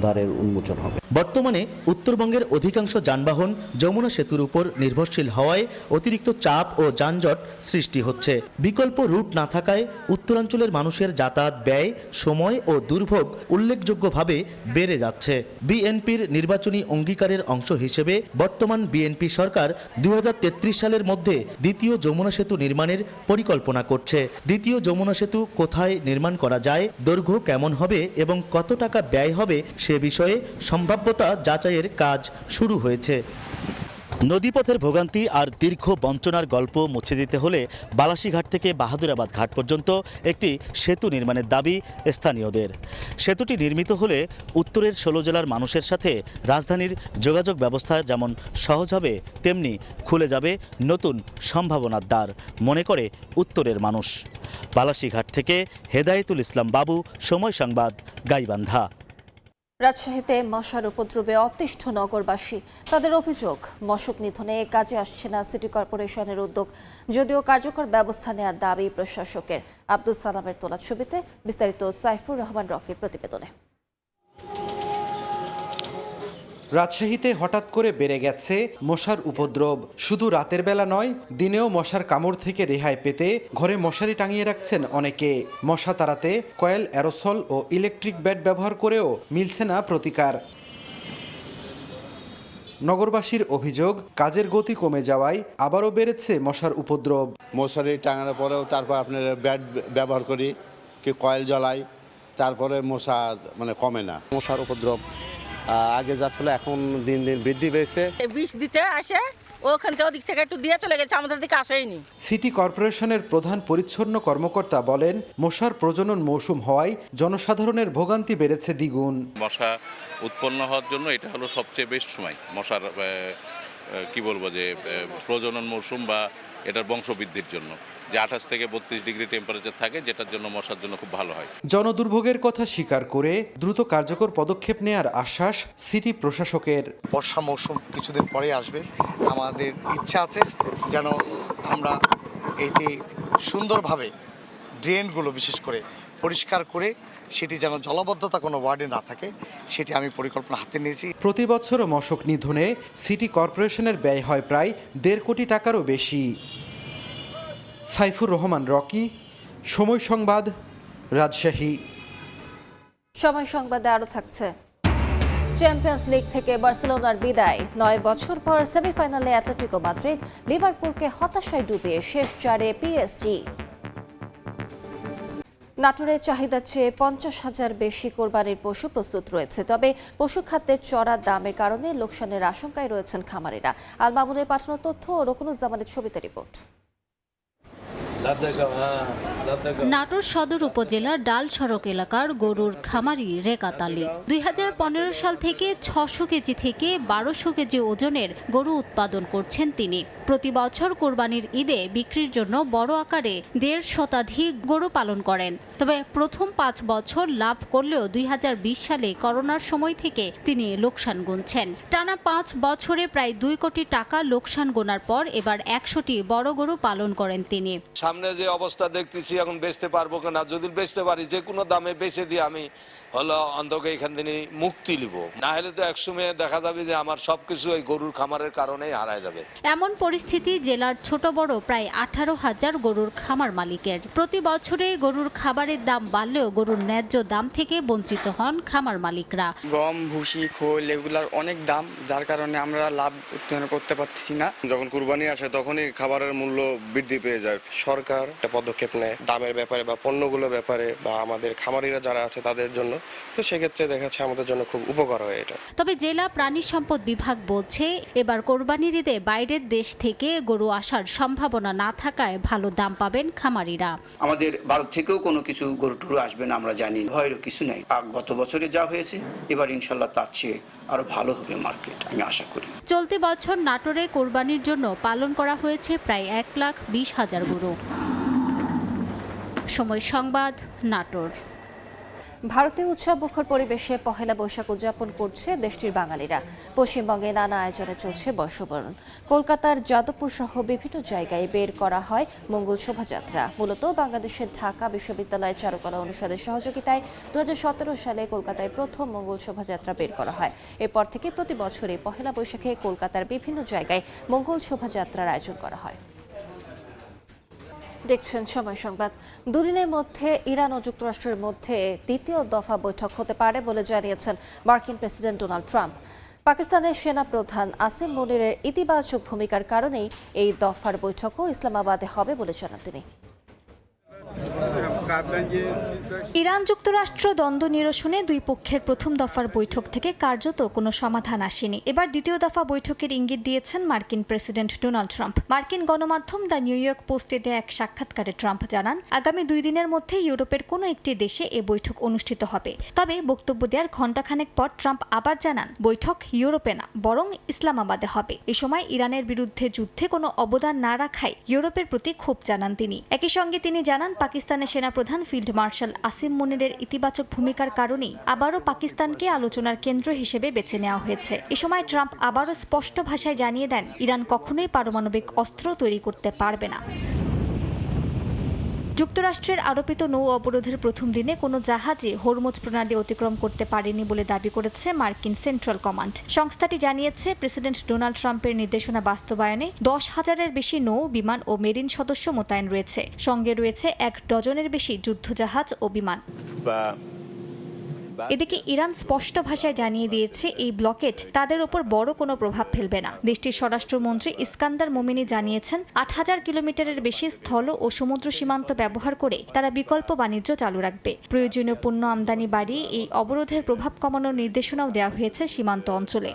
দ্বারের উন্মোচন হবে। বর্তমানে উত্তরবঙ্গের অধিকাংশ যানবাহন যমুনা সেতুর উপর নির্ভরশীল হওয়ায় অতিরিক্ত চাপ ও যানজট সৃষ্টি হচ্ছে। বিকল্প রুট না থাকায় উত্তরাঞ্চলের মানুষের যাতায়াত ব্যয়, সময় ও দুর্ভোগ উল্লেখযোগ্যভাবে বেড়ে যাচ্ছে। বিএনপির নির্বাচনী অঙ্গীকারের অংশ হিসেবে বর্তমান বিএনপি সরকার 2033 সালের মধ্যে দ্বিতীয় যমুনা সেতু নির্মাণের পরিকল্পনা করছে। দ্বিতীয় যমুনা সেতু কোথায় নির্মাণ করা যায়, দৈর্ঘ্য কেমন হবে এবং কত টাকা ব্যয় হবে সে বিষয়ে সম্ভাব্যতা যাচাইয়ের কাজ শুরু হয়েছে। নদীপথের ভোগান্তি আর দীর্ঘ বঞ্চনার গল্প মুছে দিতে হলে বালাসীঘাট থেকে বাহাদুরাবাদ ঘাট পর্যন্ত একটি সেতু নির্মাণের দাবি স্থানীয়দের। সেতুটি নির্মিত হলে উত্তরের 16 জেলার মানুষের সাথে রাজধানীর যোগাযোগ ব্যবস্থা যেমন সহজ হবে, তেমনি খুলে যাবে নতুন সম্ভাবনার দ্বার, মনে করে উত্তরের মানুষ। বালাসীঘাট থেকে হেদায়েতুল ইসলাম বাবু, সময় সংবাদ, গাইবান্ধা। রাজশাহীতে মশার উপদ্রবে অতিষ্ঠ নগরবাসী। তাদের অভিযোগ, মশক নিধনে কাজে আসছে না সিটি কর্পোরেশনের উদ্যোগ, যদিও কার্যকর ব্যবস্থা নেওয়ার দাবি প্রশাসকের। আব্দুল সালামের তোলা ছবিতে বিস্তারিত সাইফুর রহমান রকির প্রতিবেদনে। রাজশাহীতে হঠাৎ করে বেড়ে গেছে মশার উপদ্রব। শুধু রাতের বেলা নয়, দিনেও মশার কামড় থেকে রেহাই পেতে ঘরে মশারি টাঙিয়ে রাখছেন অনেকে। মশা তাড়াতে কয়েল, অ্যারোসল ও ইলেকট্রিক ব্যাট ব্যবহার করেও মিলছে না প্রতিকার। নগরবাসীর অভিযোগ, কাজের গতি কমে যাওয়ায় আবারও বেড়েছে মশার উপদ্রব। মশারি টাঙানোর পরেও তারপর আপনার ব্যাট ব্যবহার করি, কি কয়েল জ্বালাই, তারপরে মশা কমে না। মশার উপদ্রব আগে যা ছিল এখন দিন দিন বৃদ্ধি পেয়েছে। বিষ দিতে আসে, ওখান থেকে ওদিক থেকে একটু দিয়ে চলে গেছে, আমাদের দিকে আসেনি। সিটি কর্পোরেশনের প্রধান পরিচ্ছন্ন কর্মকর্তা বলেন, মশার প্রজনন মৌসুম হওয়ায় জনসাধারণের ভোগান্তি বেড়েছে দ্বিগুণ। মশা উৎপন্ন হওয়ার জন্য এটা হলো সবচেয়ে বেস্ট সময় মশার প্রজনন মৌসুম বা এটার বংশবৃদ্ধির জন্য, যে 28 থেকে 32 ডিগ্রি টেম্পারেচার থাকে, যেটার জন্য মশার জন্য খুব ভালো হয়। জনদুর্ভোগের কথা স্বীকার করে দ্রুত কার্যকর পদক্ষেপ নেয়ার আশ্বাস সিটি প্রশাসকের। বর্ষা মৌসুম কিছুদিন পরে আসবে, আমাদের ইচ্ছা আছে যেন আমরা এটি সুন্দরভাবে ড্রেনগুলো বিশেষ করে পরিষ্কার করে সেটি যেন জলাবদ্ধতা কোনো ওয়ার্ডে না থাকে সেটি আমি পরিকল্পনা হাতে নিয়েছি। প্রতি বছর মশক নিধনে সিটি কর্পোরেশনের ব্যয় হয় প্রায় 1.5 কোটি টাকারও বেশি। সাইফুর রহমান রকি, সময় সংবাদ, রাজশাহী। সময় সংবাদে আরও থাকছে। চ্যাম্পিয়ন্স লিগ থেকে বার্সেলোনার বিদায়, 9 বছর পর সেমিফাইনালে অ্যাটলেটিকো মাদ্রিদ লিভারপুলকে হতাশায় ডুবিয়ে শেষ 4-এ পিএসজি। নাটোরের চাহিদার চেয়ে 50,000 বেশি কোরবানির পশু প্রস্তুত রয়েছে, তবে পশু খাদ্যের চড়া দামের কারণে লোকসানের আশঙ্কায় রয়েছেন খামারিরা। আল মামুনের পাঠানো তথ্য ও রকুনুজ্জামানের ছবিতে রিপোর্ট। নাটোর সদর উপজেলার ডাল সড়ক এলাকার গরুর খামারি রেকাত আলী 2015 সাল থেকে 600 কেজি থেকে 1200 কেজি ওজনের গরু উৎপাদন করছেন তিনি। প্রতি বছর কোরবানির ঈদে বিক্রির জন্য বড় আকারে 1.5 শতাধিক গরু পালন করেন। তবে প্রথম 5 বছর লাভ করলেও 2020 সালে করোনার সময় থেকে তিনি লোকসান গুনছেন। টানা 5 বছরে প্রায় 2 কোটি টাকা লোকসান গোনার পর এবার 100টি বড় গরু পালন করেন তিনি। সামনে যে অবস্থা দেখতেছি এখন বেচতে পারবো কিনা, যদি বেচতে পারি যে কোনো দামে বেচে দিয়ে আমি হলো অন্তকে এখান থেকে মুক্তি নিব, না হলে তো একসময় দেখা যাবে যে আমার সবকিছু এই গরুর খামারের কারণেই হারায় যাবে। এমন পরিস্থিতি জেলার ছোট বড় প্রায় 18,000 গরুর খামার মালিকের। প্রতি বছরে গরুর খাবারের দাম বাড়লেও গরুর ন্যায্য দাম থেকে বঞ্চিত হন খামার মালিকরা। গম, ভুসি, খোল এগুলার অনেক দাম, যার কারণে আমরা লাভ উত্তোলন করতে পারছি না। যখন কুরবানি আসে তখনই খাবারের মূল্য বৃদ্ধি পেয়ে যায়। সরকার একটা পদক্ষেপ নেয় দামের ব্যাপারে বা পণ্যগুলোর ব্যাপারে বা আমাদের খামারিরা যারা আছে তাদের জন্য, তো সেক্ষেত্রে দেখা যাচ্ছে আমাদের জন্য খুব উপকার হয় এটা। তবে জেলা প্রাণী সম্পদ বিভাগ বলছে এবার কোরবানির ঈদে বাইরের দেশ থেকে গরু আসার সম্ভাবনা না থাকায় ভালো দাম পাবেন খামারিরা। আমাদের ভারত থেকেও কোনো কিছু গরু টুরু আসবে না আমরা জানি, ভয়েরও কিছু নাই। গত বছরে যা হয়েছে এবার ইনশাল্লাহ তার চেয়ে আরো ভালো হবে মার্কেট, আমি আশা করি। চলতি বছর নাটোরে কোরবানির জন্য পালন করা হয়েছে প্রায় 1,20,000 গরু। সময় সংবাদ, নাটোর। ভারতে উৎসবমুখর পরিবেশে পহেলা বৈশাখ উদযাপন করছে দেশটির বাঙালিরা। পশ্চিমবঙ্গে নানা আয়োজনে চলছে বর্ষবরণ। কলকাতার যাদবপুর সহ বিভিন্ন জায়গায় বের করা হয় মঙ্গল শোভাযাত্রা। মূলত বাংলাদেশের ঢাকা বিশ্ববিদ্যালয়ের চারুকলা অনুষদের সহযোগিতায় 2017 সালে কলকাতায় প্রথম মঙ্গল শোভাযাত্রা বের করা হয়। এরপর থেকে প্রতি বছরই পহেলা বৈশাখে কলকাতার বিভিন্ন জায়গায় মঙ্গল শোভাযাত্রার আয়োজন করা হয়। দেখছেন সময় সংবাদ। দুদিনের মধ্যে ইরান ও যুক্তরাষ্ট্রের মধ্যে দ্বিতীয় দফা বৈঠক হতে পারে বলে জানিয়েছেন মার্কিন প্রেসিডেন্ট ডোনাল্ড ট্রাম্প। পাকিস্তানের সেনাপ্রধান আসিম মুনিরের ইতিবাচক ভূমিকার কারণেই এই দফার বৈঠকও ইসলামাবাদে হবে বলে জানান তিনি। ইরান যুক্তরাষ্ট্র দ্বন্দ্ব নিরসনে দুই পক্ষের প্রথম দফার বৈঠক থেকে কার্যত কোনো সমাধান আসেনি। এবার দ্বিতীয় দফা বৈঠকের ইঙ্গিত দিয়েছেন মার্কিন প্রেসিডেন্ট ডোনাল্ড ট্রাম্প। মার্কিন গণমাধ্যম দ্য নিউ ইয়র্ক পোস্টে দেয়া এক সাক্ষাৎকারে ট্রাম্প জানান, আগামী 2 দিনের মধ্যে ইউরোপের কোনো একটি দেশে এ বৈঠক অনুষ্ঠিত হবে। তবে বক্তব্য দেওয়ার ঘণ্টাখানেক পর ট্রাম্প আবার জানান, বৈঠক ইউরোপে না বরং ইসলামাবাদে হবে। এ সময় ইরানের বিরুদ্ধে যুদ্ধে কোনো অবদান না রাখায় ইউরোপের প্রতি ক্ষোভ জানান তিনি। একই সঙ্গে তিনি জানান, পাকিস্তানের সেনাপ্রধান ফিল্ড মার্শাল আসিম মুনিরের ইতিবাচক ভূমিকার কারণেই আবারও পাকিস্তানকে আলোচনার কেন্দ্র হিসেবে বেছে নেওয়া হয়েছে। এ সময় ট্রাম্প আবারও স্পষ্ট ভাষায় জানিয়ে দেন, ইরান কখনোই পারমাণবিক অস্ত্র তৈরি করতে পারবে না। যুক্তরাষ্ট্রের আরোপিত নৌ অবরোধের প্রথম দিনে কোনো জাহাজে হরমুজ প্রণালী অতিক্রম করতে পারেনি বলে দাবি করেছে মার্কিন সেন্ট্রাল কমান্ড। সংস্থাটি জানিয়েছে, প্রেসিডেন্ট ডোনাল্ড ট্রাম্পের নির্দেশনা বাস্তবায়নে 10,000-এর বেশি নৌ, বিমান ও মেরিন সদস্য মোতায়েন রয়েছে। সঙ্গে রয়েছে 1 ডজনের বেশি যুদ্ধজাহাজ ও বিমান। এদিকে ইরান স্পষ্ট ভাষায় জানিয়ে দিয়েছে, এই ব্লকেড তাদের ওপর বড় কোনো প্রভাব ফেলবে না। দেশটির স্বরাষ্ট্রমন্ত্রী ইস্কান্দার মোমিনি জানিয়েছেন, 8,000 কিলোমিটারের বেশি স্থল ও সমুদ্র সীমান্ত ব্যবহার করে তারা বিকল্প বাণিজ্য চালু রাখবে। প্রয়োজনীয় পণ্য আমদানি বাড়িয়ে এই অবরোধের প্রভাব কমানোর নির্দেশনাও দেওয়া হয়েছে সীমান্ত অঞ্চলে।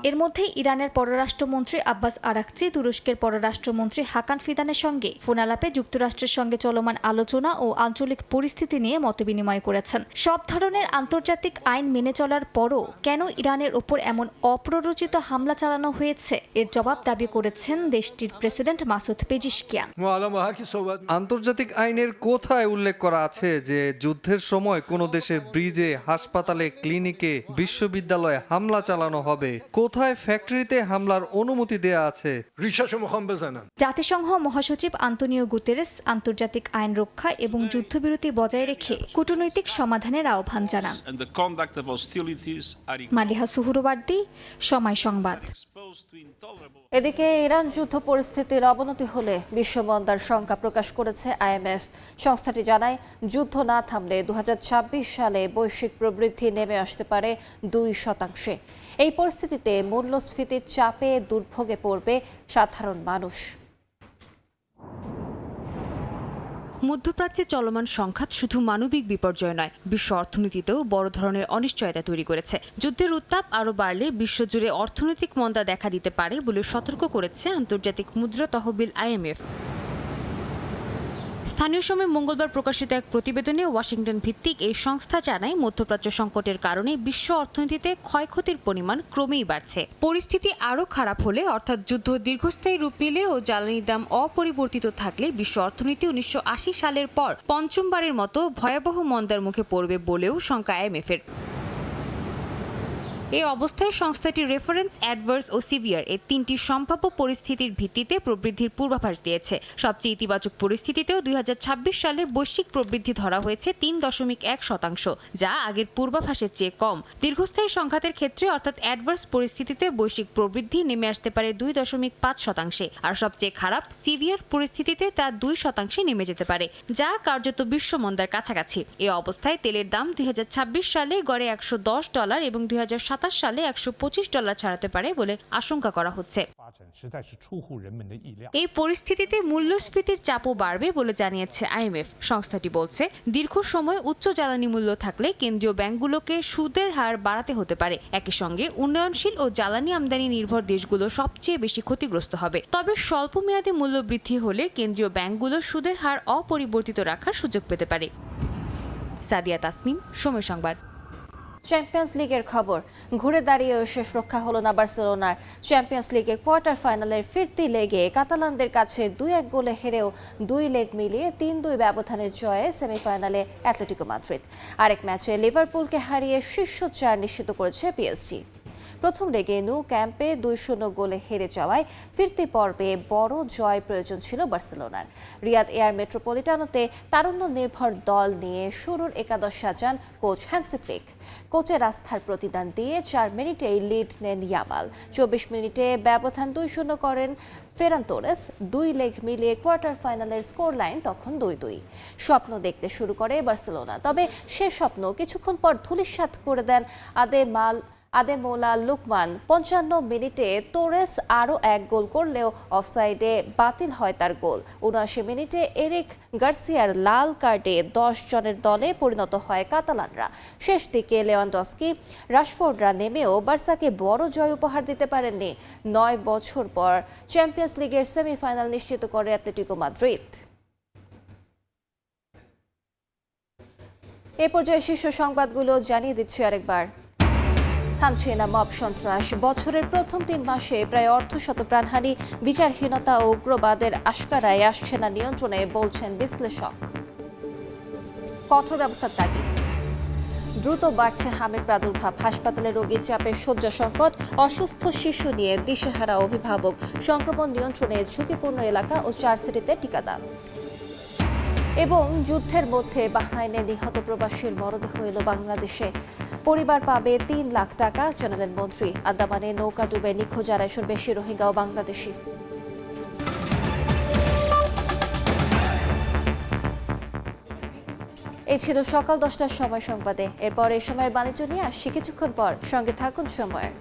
এর মধ্যে ইরানের পররাষ্ট্রমন্ত্রী আব্বাস আরাকচি তুরস্কের পররাষ্ট্রমন্ত্রী হাকান ফিদানের সঙ্গে ফোনালাপে যুক্তরাষ্ট্রের সঙ্গে চলমান আলোচনা ও আঞ্চলিক পরিস্থিতি নিয়ে মতবিনিময় করেছেন। সব ধরনের আন্তর্জাতিক আইন মেনে চলার পরও কেন ইরানের ওপর এমন অপ্ররোচিত হামলা চালানো হয়েছে এর জবাব দাবি করেছেন দেশটির প্রেসিডেন্ট মাসুদ পেজিশকিয়ান। আন্তর্জাতিক আইনের কোথায় উল্লেখ করা আছে যে যুদ্ধের সময় কোনো দেশের ব্রিজে, হাসপাতালে, ক্লিনিকে, বিশ্ববিদ্যালয়ে হামলা চালানো হবে? কোথায় ফ্যাক্টরিতে হামলার অনুমতি দেয়া আছে? জাতিসংঘ মহাসচিব আন্তোনিও গুতেরেস আন্তর্জাতিক আইন রক্ষা এবং যুদ্ধবিরতি বজায় রেখে কূটনৈতিক সমাধানের আহ্বান জানান। মালিহা সুহুরওয়ার্দী, সময় সংবাদ। এদিকে ইরান যুদ্ধ পরিস্থিতির অবনতি হলে বিশ্বমন্দার শঙ্কা প্রকাশ করেছে আইএমএফ। সংস্থাটি জানায়, যুদ্ধ না থামলে 2026 সালে বৈশ্বিক প্রবৃদ্ধি নেমে আসতে পারে 2%। এই পরিস্থিতিতে মূল্যস্ফীতির চাপে দুর্ভোগে পড়বে সাধারণ মানুষ। মধ্যপ্রাচ্যে চলমান সংঘাত শুধু মানবিক বিপর্যয় নয়, বিশ্ব অর্থনীতিতেও বড় ধরনের অনিশ্চয়তা তৈরি করেছে। যুদ্ধের উত্তাপ আরও বাড়লে বিশ্বজুড়ে অর্থনৈতিক মন্দা দেখা দিতে পারে বলে সতর্ক করেছে আন্তর্জাতিক মুদ্রা তহবিল আইএমএফ। স্থানীয় সময় মঙ্গলবার প্রকাশিত এক প্রতিবেদনে ওয়াশিংটন ভিত্তিক এই সংস্থা জানায়, মধ্যপ্রাচ্য সংকটের কারণে বিশ্ব অর্থনীতিতে ক্ষয়ক্ষতির পরিমাণ ক্রমেই বাড়ছে। পরিস্থিতি আরও খারাপ হলে, অর্থাৎ যুদ্ধ দীর্ঘস্থায়ী রূপ নিলে ও জ্বালানির দাম অপরিবর্তিত থাকলে বিশ্ব অর্থনীতি 1980 সালের পর পঞ্চমবারের মতো ভয়াবহ মন্দার মুখে পড়বে বলেও শঙ্কা আইএমএফের। এই অবস্থায় সংস্থাটি রেফারেন্স, অ্যাডভার্স ও সিভিয়ার এই তিনটি সম্ভাব্য পরিস্থিতির ভিত্তিতে প্রবৃদ্ধির পূর্বাভাস দিয়েছে। সবচেয়ে ইতিবাচক পরিস্থিতিতেও 2026 সালে বৈশ্বিক প্রবৃদ্ধি ধরা হয়েছে 3.1%, যা আগের পূর্বাভাসের চেয়ে কম। দীর্ঘস্থায়ী সংঘাতের ক্ষেত্রে, অর্থাৎ অ্যাডভার্স পরিস্থিতিতে বৈশ্বিক প্রবৃদ্ধি নেমে আসতে পারে 2.5%, আর সবচেয়ে খারাপ সিভিয়ার পরিস্থিতিতে তা 2% নেমে যেতে পারে, যা কার্যত বিশ্বমন্দার কাছাকাছি। এই অবস্থায় তেলের দাম 2026 সালে গড়ে $110 এবং 2027 সালে $125 ছাড়াতে পারে বলে আশঙ্কা করা হচ্ছে। এই পরিস্থিতিতে মূল্যস্ফীতির চাপও বাড়বে বলে জানিয়েছে আইএমএফ। সংস্থাটি বলছে, দীর্ঘ সময় উচ্চ জ্বালানি মূল্য থাকলে কেন্দ্রীয় ব্যাংকগুলোকে সুদের হার বাড়াতে হতে পারে। একই সঙ্গে উন্নয়নশীল ও জ্বালানি আমদানি নির্ভর দেশগুলো সবচেয়ে বেশি ক্ষতিগ্রস্ত হবে। তবে স্বল্প মেয়াদী মূল্য বৃদ্ধি হলে কেন্দ্রীয় ব্যাংকগুলো সুদের হার অপরিবর্তিত রাখার সুযোগ পেতে পারে। সাদিয়া তাসনিম, সময় সংবাদ। চ্যাম্পিয়ন্স লিগের খবর, ঘুরে দাঁড়িয়েও শেষ রক্ষা হলো না বার্সেলোনার। চ্যাম্পিয়ন্স লিগের কোয়ার্টার ফাইনালের ফিরতি লেগে কাতালানদের কাছে 2-1 গোলে হেরেও 2 লেগ মিলিয়ে 3-2 ব্যবধানের জয়ে সেমিফাইনালে অ্যাটলেটিকো মাদ্রিদ। আরেক ম্যাচে লিভারপুলকে হারিয়ে শীর্ষ 4 নিশ্চিত করেছে পিএসজি। প্রথম লেগে ন্যু ক্যাম্পে 2-0 গোলে হেরে যাওয়ায় ফিরতি পর্বে বড় জয় প্রয়োজন ছিল বার্সেলোনার। রিয়াদ এয়ার মেট্রোপলিটানোতে তারুণ্য নির্ভর দল নিয়ে শুরুর একাদশ সাজান কোচ হ্যান্সি ফ্লিক। কোচের আস্থার প্রতিদান দিয়ে 4 মিনিটেই লিড নেন ইয়ামাল। 24 মিনিটে ব্যবধান 2-0 করেন ফেরান তোরেস। 2 লেগ মিলিয়ে কোয়ার্টার ফাইনালের স্কোর লাইন তখন 2-2। স্বপ্ন দেখতে শুরু করে বার্সেলোনা, তবে সে স্বপ্ন কিছুক্ষণ পর ধূলিসাৎ করে দেন আদেমোলা লুকমান। 55 মিনিটে তোরেস আরও 1 গোল করলেও অফসাইডে বাতিল হয় তার গোল। 79 মিনিটে এরিক গার্সিয়ার লাল কার্ডে 10 জনের দলে পরিণত হয় কাতালানরা। শেষ দিকে লেভানডস্কি, রাশফোর্ডরা নেমেও বার্সাকে বড় জয় উপহার দিতে পারেননি। 9 বছর পর চ্যাম্পিয়ন্স লিগের সেমিফাইনাল নিশ্চিত করে অ্যাটলেটিকো মাদ্রিদ। এ পর্যায়ে শীর্ষ সংবাদগুলো জানিয়ে দিচ্ছি আরেকবার। থামছে না মব সন্ত্রাস। বছরের প্রথম 3 মাসে প্রায় অর্ধশত প্রাণহানি, বিচারহীনতা ও উগ্রবাদের আশকারায় আসছে না নিয়ন্ত্রণে, বলছেন বিশ্লেষক। কঠোর ব্যবস্থার তাগিদ। দ্রুত বাড়ছে হামের প্রাদুর্ভাব, হাসপাতালে রোগীর চাপে শয্যা সংকট, অসুস্থ শিশু নিয়ে দিশেহারা অভিভাবক, সংক্রমণ নিয়ন্ত্রণে ঝুঁকিপূর্ণ এলাকা ও 4 সিটিতে টিকাদান। এবং যুদ্ধের মধ্যে বাহরাইনে নিহত প্রবাসীর মরদেহ এলো বাংলাদেশে। পরিবার পাবে 3 লাখ টাকা, জানালেন মন্ত্রী। আন্দামানে নৌকা ডুবে নিখোঁজ 250-র বেশি রোহিঙ্গা ও বাংলাদেশি। এই ছিল সকাল 10টার সময় সংবাদে। এরপর এই সময় বাণিজ্য নিয়ে আসছি কিছুক্ষণ পর। সঙ্গে থাকুন সময়ের।